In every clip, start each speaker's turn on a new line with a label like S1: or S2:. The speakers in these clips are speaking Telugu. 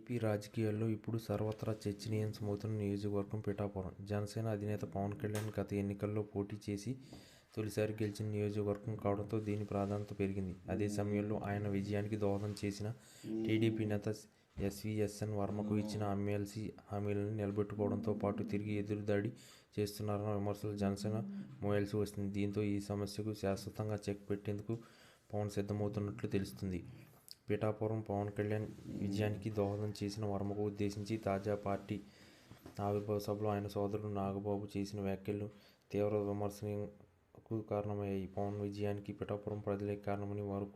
S1: ఏపీ రాజకీయాల్లో ఇప్పుడు సర్వత్రా చర్చనీయాంశమవుతున్న నియోజకవర్గం పిఠాపురం. జనసేన అధినేత పవన్ కళ్యాణ్ గత ఎన్నికల్లో పోటీ చేసి తొలిసారి గెలిచిన నియోజకవర్గం కావడంతో దీని ప్రాధాన్యత పెరిగింది. అదే సమయంలో ఆయన విజయానికి దోహదం చేసిన టీడీపీ నేత ఎస్వీఎస్ఎన్ వర్మకు ఇచ్చిన ఎమ్మెల్సీ హామీలను నిలబెట్టుకోవడంతో పాటు తిరిగి ఎదురుదాడి చేస్తున్నారన్న విమర్శలు జనసేన మోయాల్సి వస్తుంది. దీంతో ఈ సమస్యకు శాశ్వతంగా చెక్ పెట్టేందుకు పవన్ సిద్ధమవుతున్నట్లు తెలుస్తుంది. పిఠాపురం పవన్ కళ్యాణ్ విజయానికి దోహదం చేసిన వర్మకు ఉద్దేశించి తాజా పార్టీ ఆవిర్భావ సభలో ఆయన సోదరుడు నాగబాబు చేసిన వ్యాఖ్యలు తీవ్ర విమర్శలకు కారణమయ్యాయి. పవన్ విజయానికి పిఠాపురం ప్రజలే కారణమని, వారు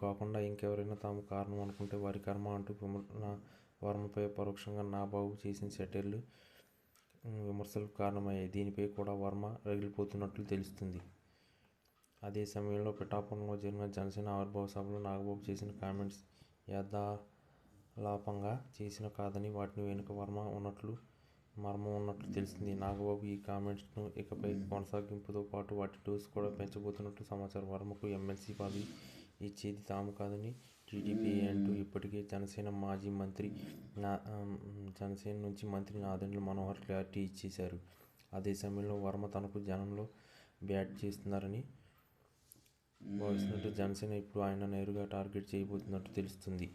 S1: కాకుండా ఇంకెవరైనా తాము కారణం అనుకుంటే వారి కర్మ అంటూ వర్మపై పరోక్షంగా నాగబాబు చేసిన సెటైర్లు విమర్శలకు కారణమయ్యాయి. దీనిపై కూడా వర్మ రగిలిపోతున్నట్లు తెలుస్తుంది. అదే సమయంలో పిఠాపురంలో జరిగిన జనసేన ఆవిర్భావ సభలో నాగబాబు చేసిన కామెంట్స్ యథాలాపంగా చేసిన కాదని, వాటి వెనుక మర్మం ఉన్నట్లు తెలుస్తుంది. నాగబాబు ఈ కామెంట్స్ను ఇకపై కొనసాగింపుతో పాటు వాటి డోసు కూడా పెంచబోతున్నట్లు సమాచారం. వర్మకు ఎమ్మెల్సీ పదవి ఇచ్చేది తాము కాదని టీడీపీయే అంటూ ఇప్పటికే జనసేన నుంచి మంత్రి నాదెండ్ల మనోహర్ క్లారిటీ ఇచ్చేశారు. అదే సమయంలో వర్మ తనకు జనంలో బ్యాట్ చేస్తున్నారని భావిస్తున్నట్టు జనసేన ఇప్పుడు ఆయన నేరుగా టార్గెట్ చేయబోతున్నట్టు తెలుస్తుంది.